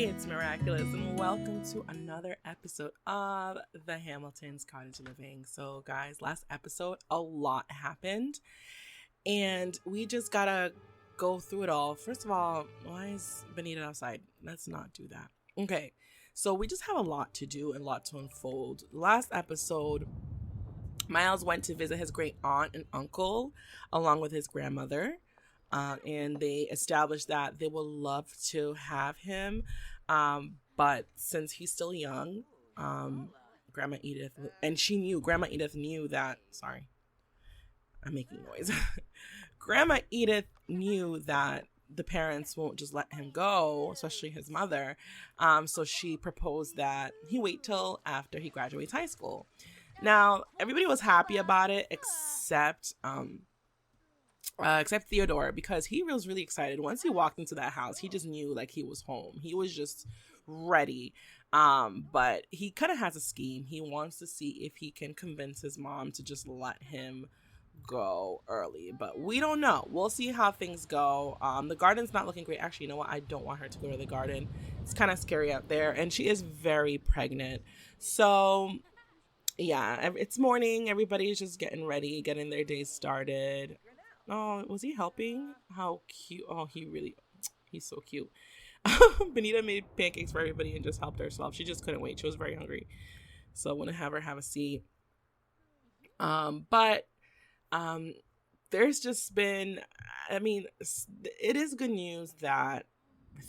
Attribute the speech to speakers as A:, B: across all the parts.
A: It's miraculous, and welcome to another episode of the Hamilton's Cottage Living. So, guys, last episode, a lot happened, and we just gotta go through it all. First of all, why is Benita outside? Let's not do that. Okay, so we just have a lot to do and a lot to unfold. Last episode, Miles went to visit his great aunt and uncle along with his grandmother. And they established that they would love to have him. But since he's still young, Grandma Edith knew that, sorry, I'm making noise. Grandma Edith knew that the parents won't just let him go, especially his mother. So she proposed that he wait till after he graduates high school. Now, everybody was happy about it except Theodore, because he was really excited. Once he walked into that house, he just knew like he was home. He was just ready. But he kind of has a scheme. He wants to see if he can convince his mom to just let him go early. But we don't know. We'll see how things go. The garden's not looking great. Actually, you know what? I don't want her to go to the garden. It's kind of scary out there. And she is very pregnant. So yeah, it's morning. Everybody's just getting ready, getting their day started. Oh, was he helping? How cute. Oh, he's so cute. Benita made pancakes for everybody and just helped herself. She just couldn't wait. She was very hungry. So I want to have her have a seat. But there's just been, it is good news that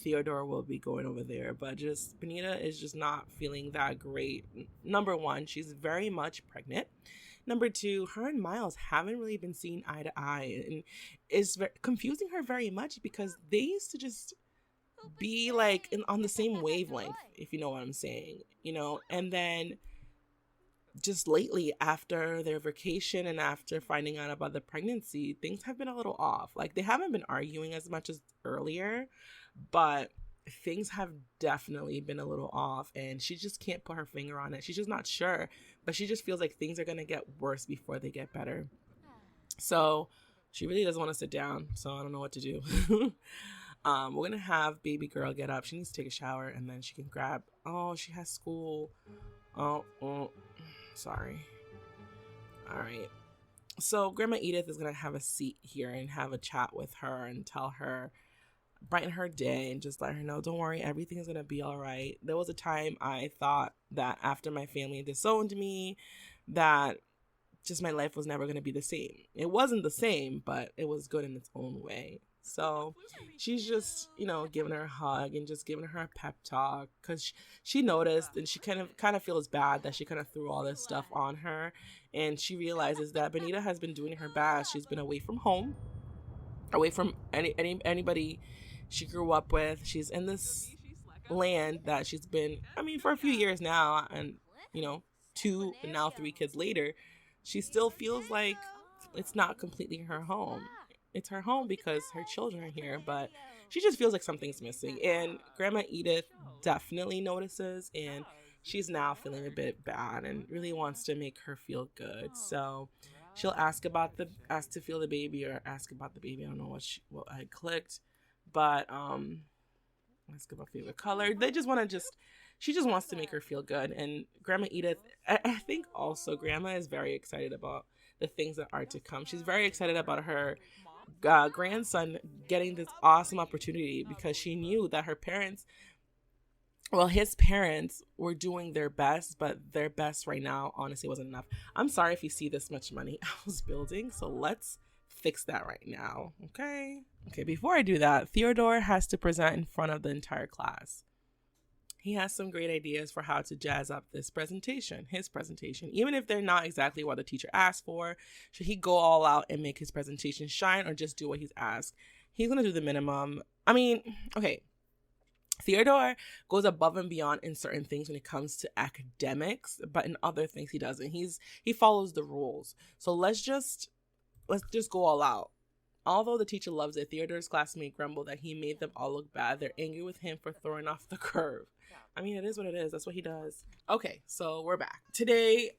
A: Theodore will be going over there, but just Benita is just not feeling that great. Number one, she's very much pregnant. Number two, her and Miles haven't really been seen eye to eye, and it's confusing her very much because they used to just be like on the same wavelength, if you know what I'm saying, and then just lately after their vacation and after finding out about the pregnancy, things have been a little off. Like they haven't been arguing as much as earlier, but things have definitely been a little off, and she just can't put her finger on it. She's just not sure, but she just feels like things are going to get worse before they get better. So she really doesn't want to sit down, so I don't know what to do. We're going to have baby girl get up. She needs to take a shower, and then she can grab, she has school. Sorry. All right. So Grandma Edith is going to have a seat here and have a chat with her and tell her, brighten her day and just let her know, don't worry, everything is going to be all right. There was a time I thought that after my family disowned me, that just my life was never going to be the same. It wasn't the same, but it was good in its own way. So she's just, giving her a hug and just giving her a pep talk because she noticed, and she kind of feels bad that she kind of threw all this stuff on her. And she realizes that Benita has been doing her best. She's been away from home, away from anybody she grew up with. She's in this land that she's been, for a few years now, and 2 and now 3 kids later, she still feels like it's not completely her home. It's her home because her children are here, but she just feels like something's missing. And Grandma Edith definitely notices, and she's now feeling a bit bad and really wants to make her feel good. So she'll ask to feel the baby or ask about the baby. I don't know what I clicked. But ask about favorite color. They just want to she just wants to make her feel good. And Grandma Edith, I think also Grandma is very excited about the things that are to come. She's very excited about her grandson getting this awesome opportunity because she knew that his parents were doing their best, but their best right now honestly wasn't enough. I'm sorry if you see this much money I was building, so let's fix that right now. Okay, before I do that, Theodore has to present in front of the entire class. He has some great ideas for how to jazz up his presentation, even if they're not exactly what the teacher asked for. Should he go all out and make his presentation shine, or just do what he's asked? He's gonna do the minimum. Theodore goes above and beyond in certain things when it comes to academics, but in other things he doesn't. He follows the rules. So let's just go all out. Although the teacher loves it, Theodore's classmate grumbled that he made them all look bad. They're angry with him for throwing off the curve. It is what it is. That's what he does. Okay, so we're back. Today,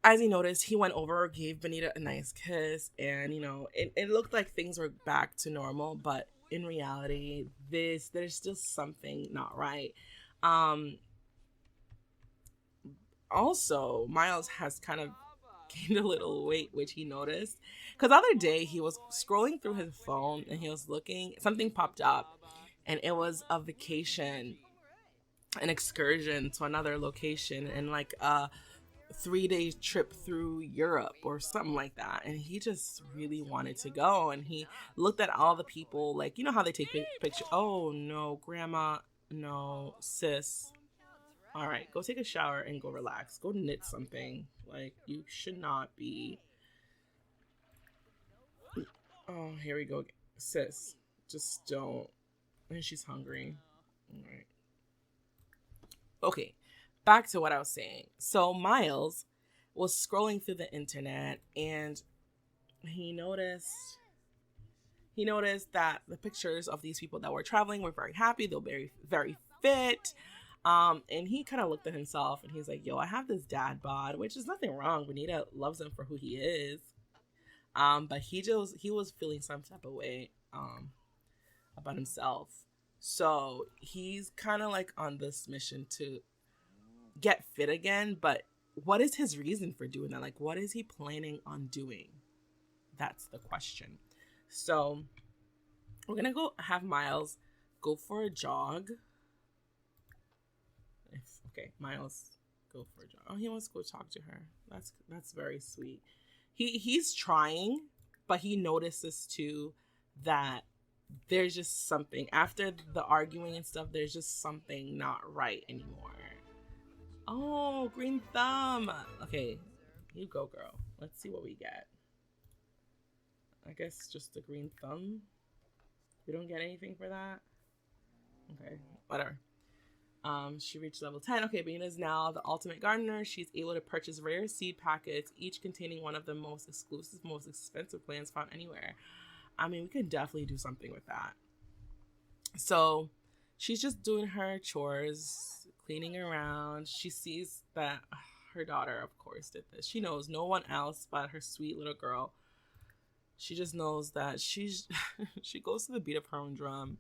A: as he noticed, he went over, gave Benita a nice kiss, and, it looked like things were back to normal, but in reality, there's still something not right. Um, Also, Miles has kind of gained a little weight, which he noticed. Because the other day, he was scrolling through his phone and he was looking, something popped up, and it was a vacation, an excursion to another location, and like a 3 day trip through Europe or something like that. And he just really wanted to go. And he looked at all the people, like, you know how they take pictures. Oh no, grandma, no, sis. All right, go take a shower and go relax. Go knit something. Like, you should not be. Oh, here we go. Sis, just don't. And she's hungry. All right. Okay, back to what I was saying. So, Miles was scrolling through the internet and he noticed. He noticed that the pictures of these people that were traveling were very happy. They were very, very fit. And he kind of looked at himself and he's like, yo, I have this dad bod, which is nothing wrong. Benita loves him for who he is. But he was feeling some type of way, about himself. So he's kind of like on this mission to get fit again. But what is his reason for doing that? Like, what is he planning on doing? That's the question. So we're going to go have Miles go for a jog. Okay, Miles, go for a jog. Oh, he wants to go talk to her. That's very sweet. He's trying, but he notices too that there's just something after the arguing and stuff. There's just something not right anymore. Oh, green thumb. Okay, you go, girl. Let's see what we get. I guess just the green thumb. We don't get anything for that. Okay, whatever. She reached level 10. Okay, Benita is now the ultimate gardener. She's able to purchase rare seed packets, each containing one of the most exclusive, most expensive plants found anywhere. I mean, we could definitely do something with that. So she's just doing her chores, cleaning around. She sees that her daughter, of course, did this. She knows no one else but her sweet little girl. She just knows that she goes to the beat of her own drum.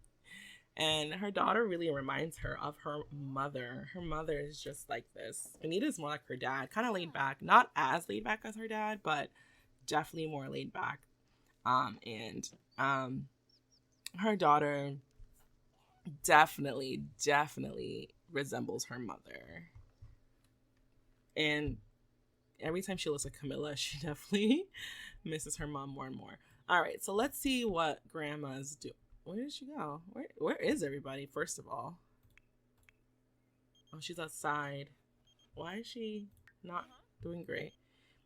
A: And her daughter really reminds her of her mother. Her mother is just like this. Benita is more like her dad, kind of laid back. Not as laid back as her dad, but definitely more laid back. And her daughter definitely resembles her mother. And every time she looks at Camilla, she definitely misses her mom more and more. All right, so let's see what grandma's do. Where did she go? Where is everybody, first of all? Oh, she's outside. Why is she not doing great?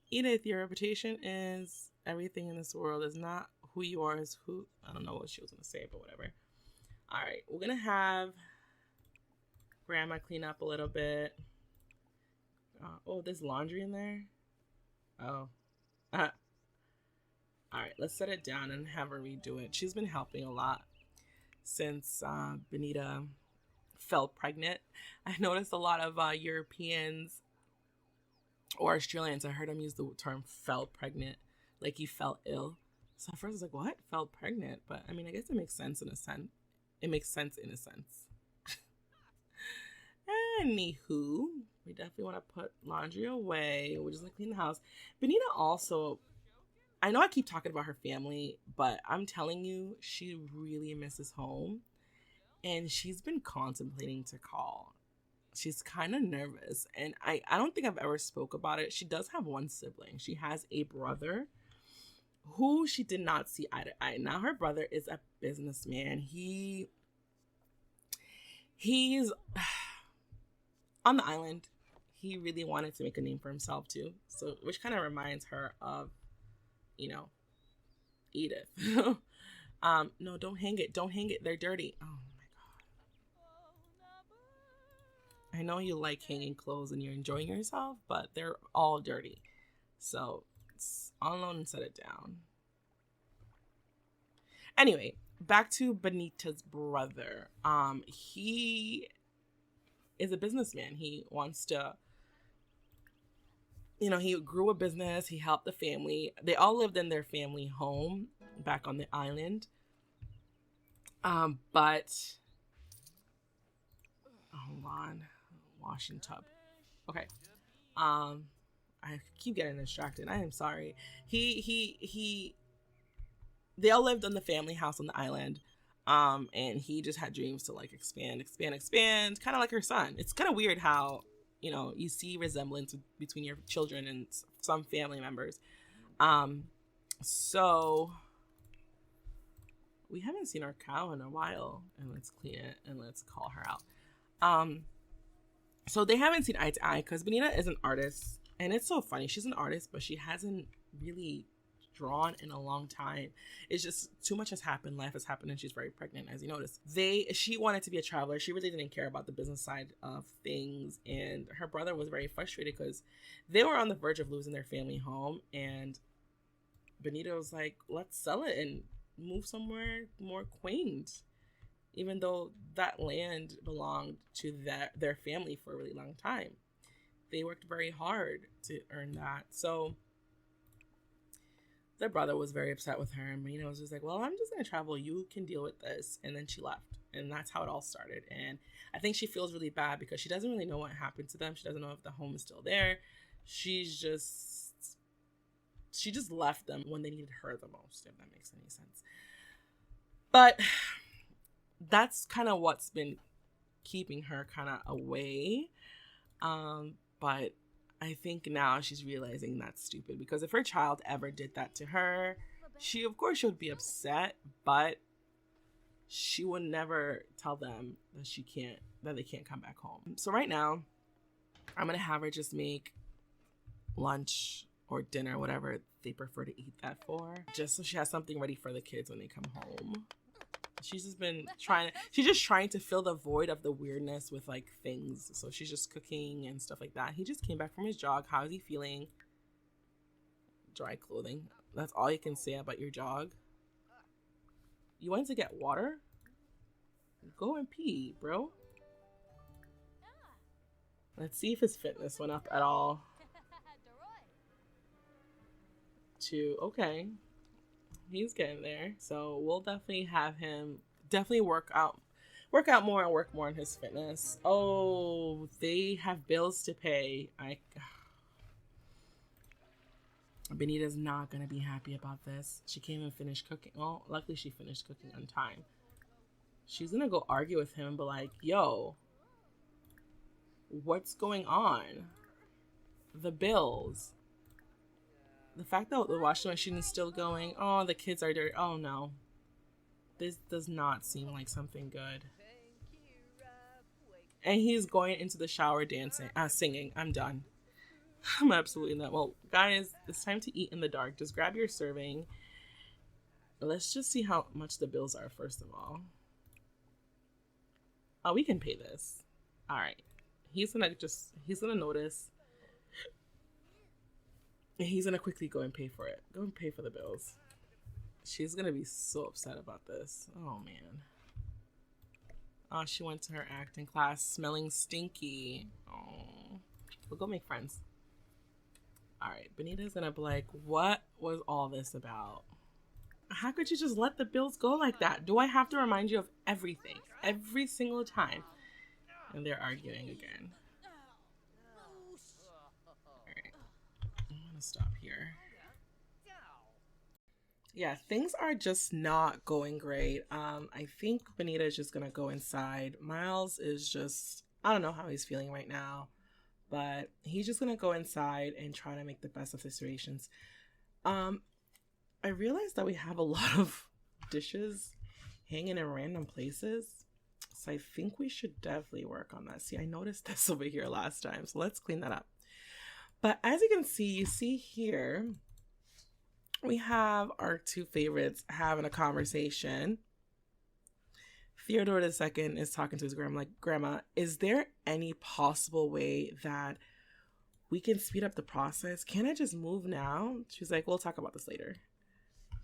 A: Edith, your reputation is everything in this world. Is not who you are, is who... I don't know what she was going to say, but whatever. All right, we're going to have grandma clean up a little bit. Oh, there's laundry in there? Oh. All right, let's set it down and have her redo it. She's been helping a lot since Benita fell pregnant. I noticed a lot of Europeans or Australians, I heard them use the term fell pregnant, like you fell ill. So at first I was like, what? Fell pregnant? But I mean, I guess it makes sense in a sense. It makes sense in a sense. Anywho, we definitely want to put laundry away. We're just going to clean the house. Benita also... I know I keep talking about her family, but I'm telling you, she really misses home. And she's been contemplating to call. She's kind of nervous. And I don't think I've ever spoke about it. She does have one sibling. She has a brother who she did not see eye to eye. Now her brother is a businessman. He's on the island. He really wanted to make a name for himself too. So, which kind of reminds her of, you know, Edith. No, don't hang it. Don't hang it. They're dirty. Oh my God. I know you like hanging clothes and you're enjoying yourself, but they're all dirty. So it's on alone and set it down. Anyway, back to Benita's brother. He is a businessman. He wants to, you know, he grew a business. He helped the family. They all lived in their family home back on the island. But hold on, washing tub. Okay. I keep getting distracted. I am sorry. He. They all lived in the family house on the island. And he just had dreams to like expand, kind of like her son. It's kind of weird how, you see resemblance between your children and some family members. So we haven't seen our cow in a while, and let's clean it and let's call her out. So they haven't seen eye to eye because Benita is an artist, and it's so funny. She's an artist, but she hasn't really drawn in a long time. It's just too much has happened. Life has happened, and she's very pregnant, as you notice. She wanted to be a traveler. She really didn't care about the business side of things, and her brother was very frustrated because they were on the verge of losing their family home, and Benita was like, let's sell it and move somewhere more quaint, even though that land belonged to their family for a really long time. They worked very hard to earn that. So their brother was very upset with her, and Benita was just like, well, I'm just going to travel. You can deal with this. And then she left. And that's how it all started. And I think she feels really bad because she doesn't really know what happened to them. She doesn't know if the home is still there. She just left them when they needed her the most, if that makes any sense. But that's kind of what's been keeping her kind of away. But I think now she's realizing that's stupid, because if her child ever did that to her, she would be upset, but she would never tell them that they can't come back home. So right now, I'm going to have her just make lunch or dinner, whatever they prefer to eat that for, just so she has something ready for the kids when they come home. She's just trying to fill the void of the weirdness with like things. So she's just cooking and stuff like that. He just came back from his jog. How is he feeling? Dry clothing. That's all you can say about your jog. You wanted to get water? Go and pee, bro. Let's see if his fitness went up at all. Okay. He's getting there. So we'll definitely have him work out more and work more on his fitness. Oh, they have bills to pay. Benita's not going to be happy about this. She can't even finish cooking. Well, luckily she finished cooking on time. She's going to go argue with him, but like, yo, what's going on? The bills. The fact that the washing machine is still going. Oh, the kids are dirty. Oh, no. This does not seem like something good. And he's going into the shower singing. I'm done. I'm absolutely not. Well, guys, it's time to eat in the dark. Just grab your serving. Let's just see how much the bills are, first of all. Oh, we can pay this. All right. He's going to notice. He's going to quickly go and pay for it. Go and pay for the bills. She's going to be so upset about this. Oh, man. Oh, she went to her acting class smelling stinky. Oh. We'll go make friends. All right. Benita's going to be like, what was all this about? How could you just let the bills go like that? Do I have to remind you of everything? Every single time? And they're arguing again. Stop here. Yeah, things are just not going great. I think Benita is just gonna go inside. Miles is just, I don't know how he's feeling right now, but he's just gonna go inside and try to make the best of situations. I realized that we have a lot of dishes hanging in random places, so I think we should definitely work on that. See, I noticed this over here last time, so let's clean that up. But as you can see here, we have our two favorites having a conversation. Theodore II is talking to his grandma like, Grandma, is there any possible way that we can speed up the process? Can I just move now? She's like, we'll talk about this later.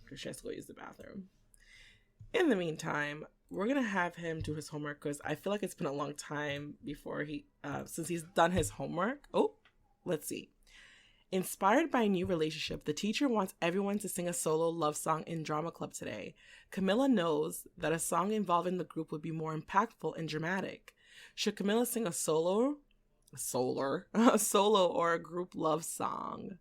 A: Because she has to go use the bathroom. In the meantime, we're going to have him do his homework because I feel like it's been a long time before since he's done his homework. Oh. Let's see. Inspired by a new relationship, the teacher wants everyone to sing a solo love song in drama club today. Camilla knows that a song involving the group would be more impactful and dramatic. Should Camilla sing a solo or a group love song?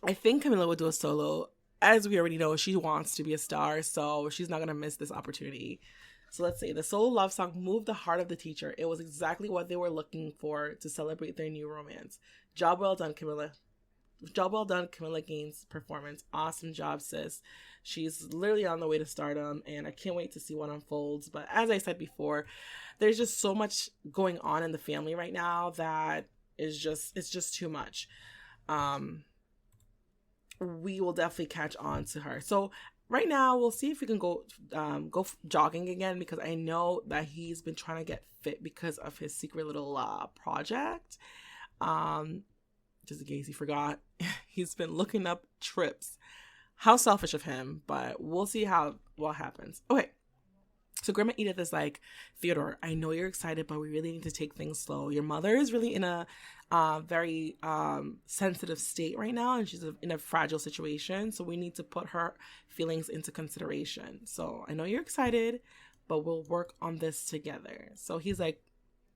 A: I think Camilla would do a solo. As we already know, she wants to be a star, so she's not going to miss this opportunity. So let's see. The solo love song moved the heart of the teacher. It was exactly what they were looking for to celebrate their new romance. Job well done, Camilla. Job well done, Camilla Gaines' performance. Awesome job, sis. She's literally on the way to stardom, and I can't wait to see what unfolds. But as I said before, there's just so much going on in the family right now that it's just too much. We will definitely catch on to her. So right now, we'll see if we can go jogging again, because I know that he's been trying to get fit because of his secret little project. Just in case he forgot, he's been looking up trips. How selfish of him, but we'll see what happens. Okay. So Grandma Edith is like, Theodore, I know you're excited, but we really need to take things slow. Your mother is really in a very sensitive state right now, and she's in a fragile situation. So we need to put her feelings into consideration. So I know you're excited, but we'll work on this together. So he's like,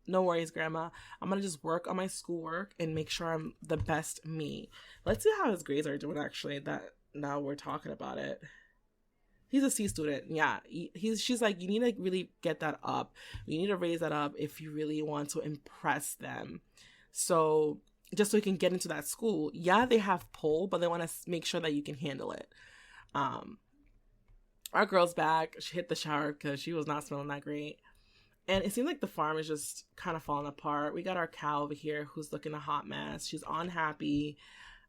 A: no worries, Grandma. I'm going to just work on my schoolwork and make sure I'm the best me. Let's see how his grades are doing, actually, that now we're talking about it. He's a C student. Yeah. She's like, you need to really get that up. You need to raise that up if you really want to impress them. So just so you can get into that school. Yeah, they have pull, but they want to make sure that you can handle it. Our girl's back. She hit the shower because she was not smelling that great. And it seems like the farm is just kind of falling apart. We got our cow over here who's looking a hot mess. She's unhappy.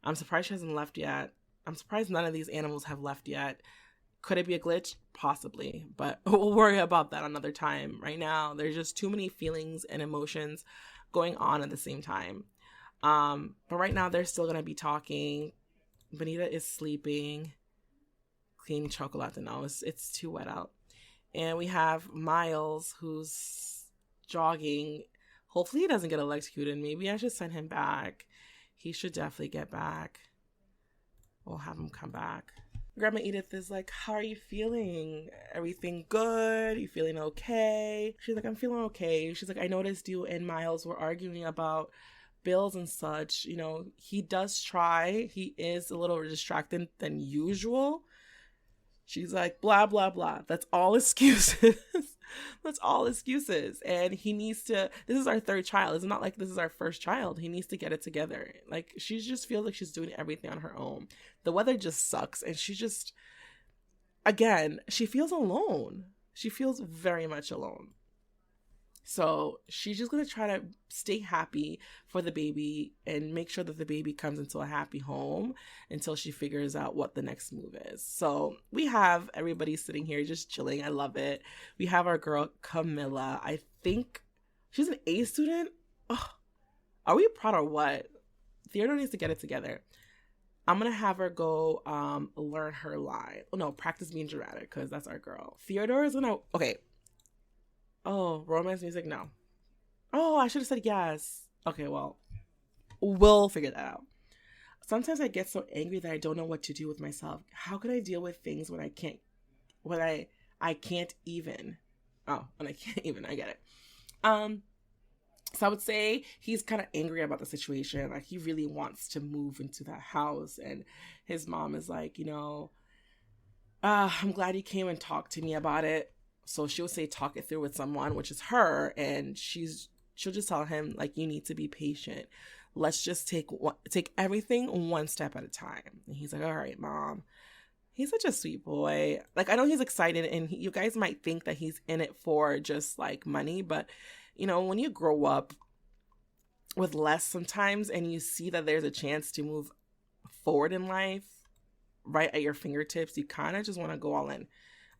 A: I'm surprised she hasn't left yet. I'm surprised none of these animals have left yet. Could it be a glitch? Possibly, but we'll worry about that another time. Right now, there's just too many feelings and emotions going on at the same time. But right now, they're still going to be talking. Benita is sleeping. Cleaning chocolate. No, it's too wet out. And we have Miles, who's jogging. Hopefully he doesn't get electrocuted. Maybe I should send him back. He should definitely get back. We'll have him come back. Grandma Edith is like, how are you feeling? Everything good? You feeling okay? She's like, I'm feeling okay. She's like, I noticed you and Miles were arguing about bills and such. You know, he does try. He is a little distracted than usual. She's like, blah, blah, blah. That's all excuses. That's all excuses. And he needs to, this is our third child. It's not like this is our first child. He needs to get it together. Like, she just feels like she's doing everything on her own. The weather just sucks. And she just, again, she feels alone. She feels very much alone. So she's just going to try to stay happy for the baby and make sure that the baby comes into a happy home until she figures out what the next move is. So we have everybody sitting here just chilling. I love it. We have our girl Camilla. I think she's an A student. Oh, are we proud or what? Theodore needs to get it together. I'm going to have her go learn her line. Oh, no, practice being dramatic because that's our girl. Theodore is going to... Okay. Oh, romance music? No. Oh, I should have said yes. Okay, well, we'll figure that out. Sometimes I get so angry that I don't know what to do with myself. How can I deal with things when I can't even? Oh, when I can't even, I get it. So I would say he's kind of angry about the situation. Like, he really wants to move into that house. And his mom is like, you know, I'm glad you came and talked to me about it. So she'll say, talk it through with someone, which is her. And she'll just tell him, like, you need to be patient. Let's just take everything one step at a time. And he's like, all right, Mom. He's such a sweet boy. Like, I know he's excited, and you guys might think that he's in it for just, like, money. But, you know, when you grow up with less sometimes and you see that there's a chance to move forward in life right at your fingertips, you kind of just want to go all in.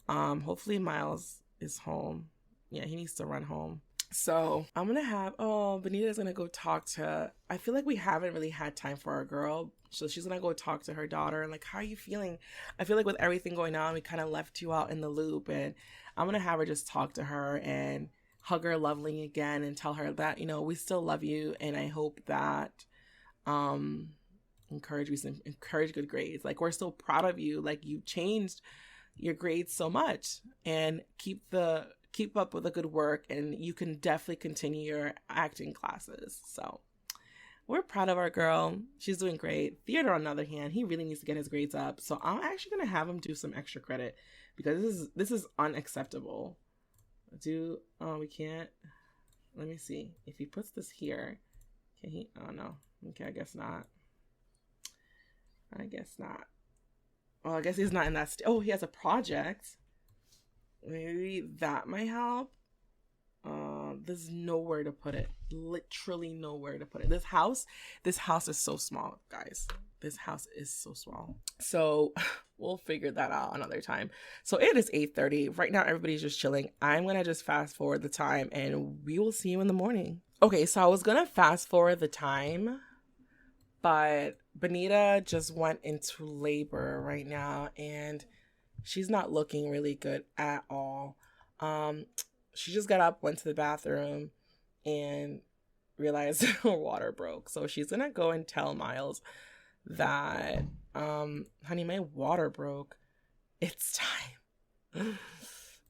A: Hopefully Miles is home. Yeah, he needs to run home. So I'm going to have, Benita's going to go talk to, I feel like we haven't really had time for our girl. So she's going to go talk to her daughter and like, how are you feeling? I feel like with everything going on, we kind of left you out in the loop, and I'm going to have her just talk to her and hug her lovingly again and tell her that, you know, we still love you. And I hope that, encourage recent, encourage good grades. Like, we're so proud of you. Like, you changed your grades so much, and keep up with the good work, and you can definitely continue your acting classes. So we're proud of our girl. She's doing great. Theodore, on the other hand, he really needs to get his grades up. So I'm actually gonna have him do some extra credit, because this is unacceptable. We can't. Let me see. If he puts this here, can he? Oh no. Okay, I guess not. Well, I guess he's not in that oh, he has a project. Maybe that might help. There's nowhere to put it. Literally nowhere to put it. This house is so small, guys. This house is so small. So we'll figure that out another time. So it is 8:30. Right now, everybody's just chilling. I'm going to just fast forward the time, and we will see you in the morning. Okay, so I was going to fast forward the time, but Benita just went into labor right now, and she's not looking really good at all. She just got up, went to the bathroom, and realized her water broke. So she's gonna go and tell Miles that, honey, my water broke. It's time.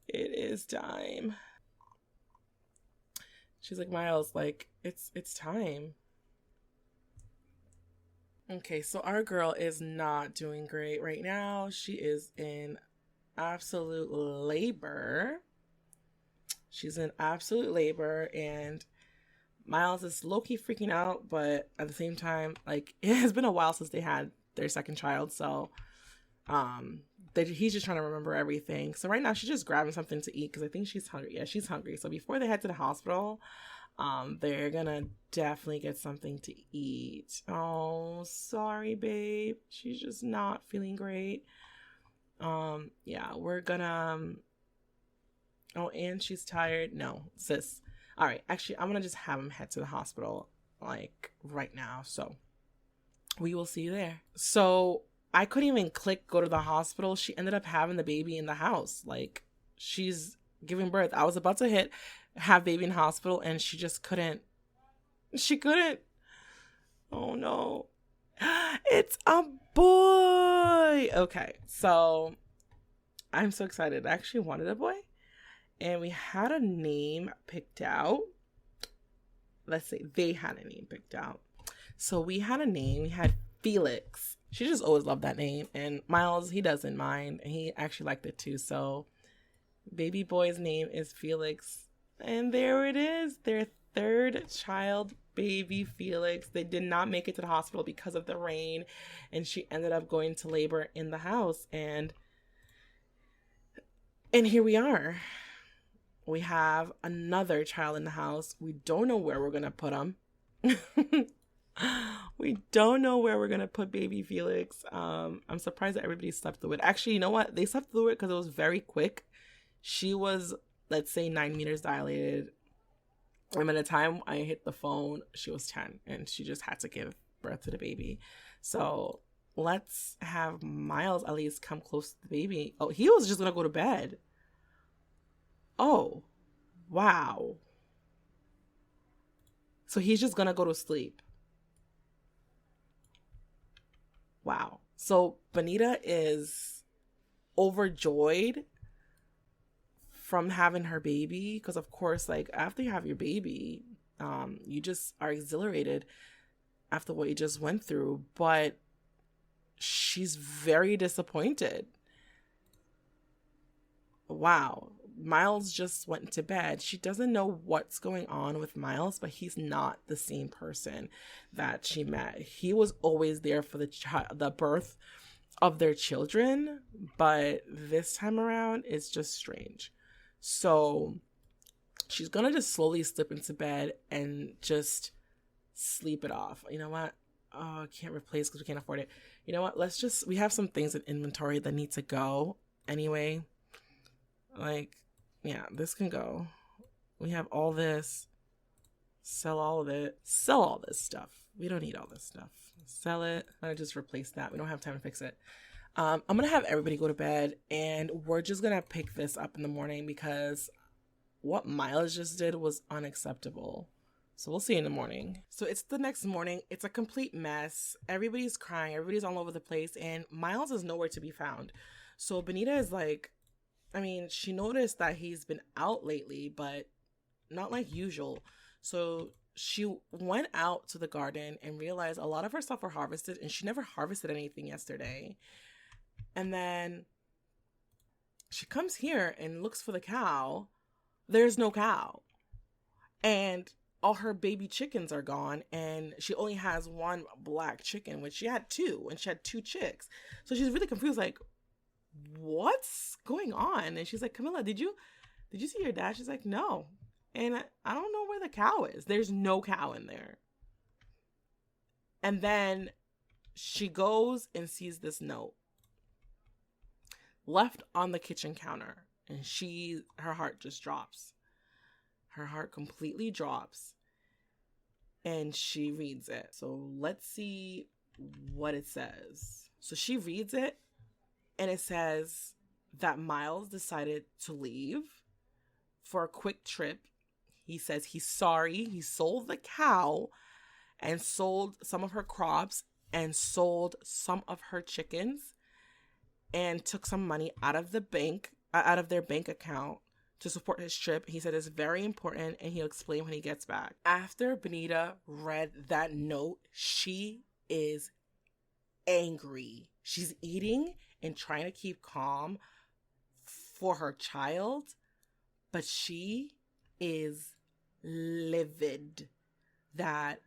A: It is time. She's like, Miles, like, it's time. Okay, so our girl is not doing great right now. She is in absolute labor. She's in absolute labor, and Miles is low-key freaking out, but at the same time, like, it has been a while since they had their second child, so he's just trying to remember everything. So right now, she's just grabbing something to eat, because I think she's hungry. Yeah, she's hungry. So before they head to the hospital, they're gonna definitely get something to eat. Oh, sorry, babe. She's just not feeling great. Yeah, we're gonna... Oh, and she's tired. No, sis. All right, actually, I'm gonna just have him head to the hospital, like, right now. So we will see you there. So I couldn't even click go to the hospital. She ended up having the baby in the house. Like, she's giving birth. I was about to hit have baby in hospital, and she just couldn't. She couldn't. Oh no. It's a boy. Okay, so I'm so excited. I actually wanted a boy. And we had a name picked out. Let's say they had a name picked out. So we had a name. We had Felix. She just always loved that name. And Miles, he doesn't mind. And he actually liked it too. So baby boy's name is Felix. And there it is. Their third child, baby Felix. They did not make it to the hospital because of the rain. And she ended up going to labor in the house. And here we are. We have another child in the house. We don't know where we're going to put him. We don't know where we're going to put baby Felix. I'm surprised that everybody slept through it. Actually, you know what? They slept through it because it was very quick. She was, let's say, 9 meters dilated. And by the time I hit the phone, she was 10. And she just had to give birth to the baby. So let's have Miles at least come close to the baby. Oh, he was just going to go to bed. Oh, wow. So he's just going to go to sleep. Wow. So Benita is overjoyed from having her baby. Because, of course, like, after you have your baby, you just are exhilarated after what you just went through. But she's very disappointed. Wow. Miles just went to bed. She doesn't know what's going on with Miles, but he's not the same person that she met. He was always there for the birth of their children, but this time around, it's just strange. So she's gonna just slowly slip into bed and just sleep it off. You know what? Oh, I can't replace because we can't afford it. You know what? We have some things in inventory that need to go anyway. Like, yeah, this can go. We have all this. Sell all of it. Sell all this stuff. We don't need all this stuff. Sell it. I'm going to just replace that. We don't have time to fix it. I'm going to have everybody go to bed, and we're just going to pick this up in the morning because what Miles just did was unacceptable. So we'll see you in the morning. So it's the next morning. It's a complete mess. Everybody's crying. Everybody's all over the place. And Miles is nowhere to be found. So Benita is like, I mean, she noticed that he's been out lately, but not like usual. So she went out to the garden and realized a lot of her stuff were harvested, and she never harvested anything yesterday. And then she comes here and looks for the cow. There's no cow. And all her baby chickens are gone, and she only has one black chicken, which she had two, and she had two chicks. So she's really confused, like, what's going on? And she's like, Camilla, did you see your dad? She's like, no. And I don't know where the cow is. There's no cow in there. And then she goes and sees this note left on the kitchen counter, and her heart just drops. Her heart completely drops, and she reads it. So let's see what it says. So she reads it, and it says that Miles decided to leave for a quick trip. He says he's sorry. He sold the cow and sold some of her crops and sold some of her chickens and took some money out of their bank account to support his trip. He said it's very important, and he'll explain when he gets back. After Benita read that note, she is angry. She's eating and trying to keep calm for her child, but she is livid that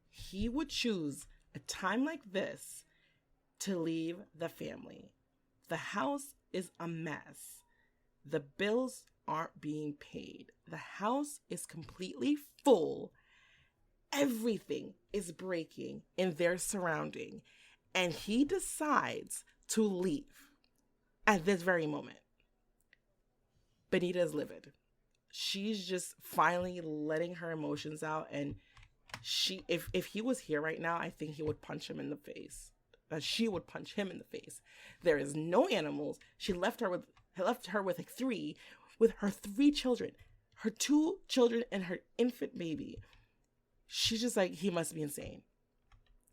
A: he would choose a time like this to leave the family. The house is a mess. The bills aren't being paid. The house is completely full. Everything is breaking in their surrounding. And he decides to leave at this very moment. Benita is livid. She's just finally letting her emotions out. And if he was here right now, I think he would punch him in the face. She would punch him in the face. There is no animals. She left her with her three children, her two children and her infant baby. She's just like, he must be insane.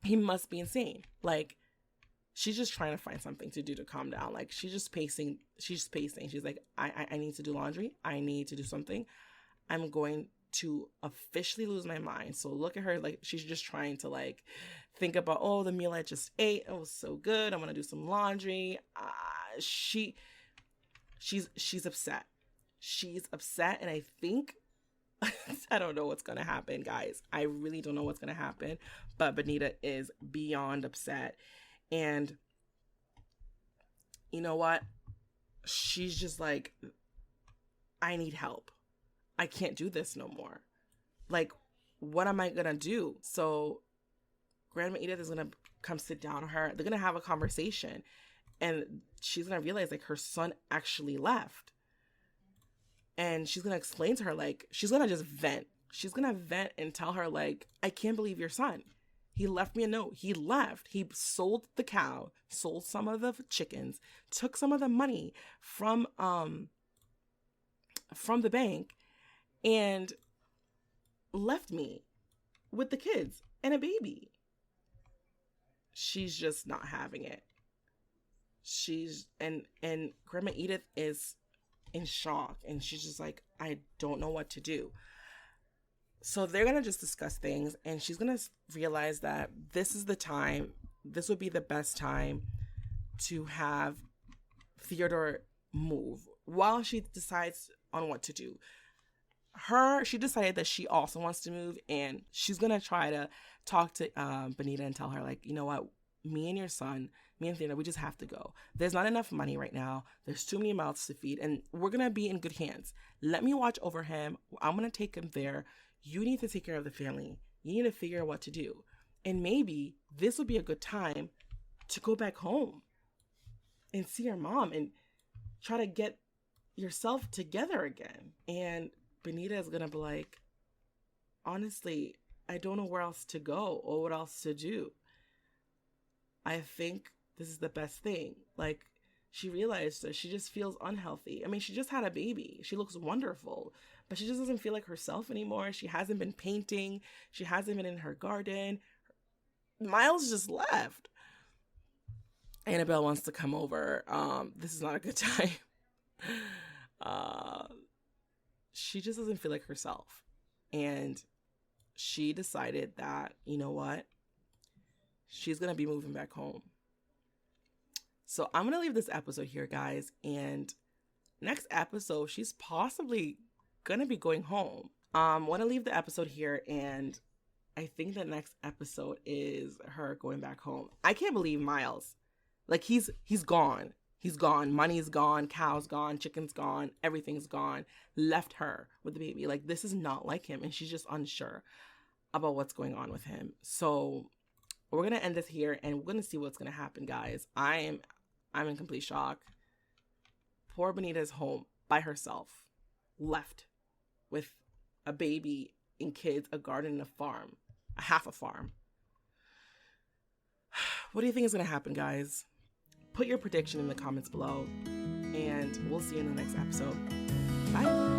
A: He must be insane. Like, she's just trying to find something to do to calm down. Like, she's just pacing. She's like, I need to do laundry. I need to do something. I'm going to officially lose my mind. So look at her, like, she's just trying to, like, think about, oh, the meal I just ate, it was so good. I'm going to do some laundry. She's upset. She's upset, and I think, I don't know what's going to happen, guys. I really don't know what's going to happen, but Benita is beyond upset. And you know what? She's just like, I need help. I can't do this no more. Like, what am I going to do? So Grandma Edith is going to come sit down with her. They're going to have a conversation, and she's going to realize, like, her son actually left. And she's going to explain to her, like, she's going to just vent. She's going to vent and tell her, like, I can't believe your son. He left me a note. He left. He sold the cow, sold some of the chickens, took some of the money from the bank, and left me with the kids and a baby. She's just not having it. And Grandma Edith is in shock, and she's just like, I don't know what to do. So they're going to just discuss things, and she's going to realize that this would be the best time to have Theodore move while she decides on what to do. She decided that she also wants to move, and she's going to try to talk to Benita and tell her, like, you know what, me and Theodore, we just have to go. There's not enough money right now. There's too many mouths to feed, and we're going to be in good hands. Let me watch over him. I'm going to take him there. You need to take care of the family. You need to figure out what to do. And maybe this would be a good time to go back home and see your mom and try to get yourself together again. And Benita is going to be like, honestly, I don't know where else to go or what else to do. I think this is the best thing. Like, she realized that she just feels unhealthy. I mean, she just had a baby. She looks wonderful, but she just doesn't feel like herself anymore. She hasn't been painting. She hasn't been in her garden. Miles just left. Annabelle wants to come over. This is not a good time. She just doesn't feel like herself. And she decided that, you know what? She's going to be moving back home. So I'm going to leave this episode here, guys. And next episode, she's possibly going to be going home. Want to leave the episode here, and I think the next episode is her going back home. I can't believe Miles. Like, he's gone. He's gone. Money's gone. Cow's gone. Chicken's gone. Everything's gone. Left her with the baby. Like, this is not like him. And she's just unsure about what's going on with him. So we're going to end this here, and we're going to see what's going to happen, guys. I'm in complete shock. Poor Benita's home by herself. Left with a baby and kids, a garden, and a farm. Half a farm. What do you think is going to happen, guys? Put your prediction in the comments below, and we'll see you in the next episode. Bye.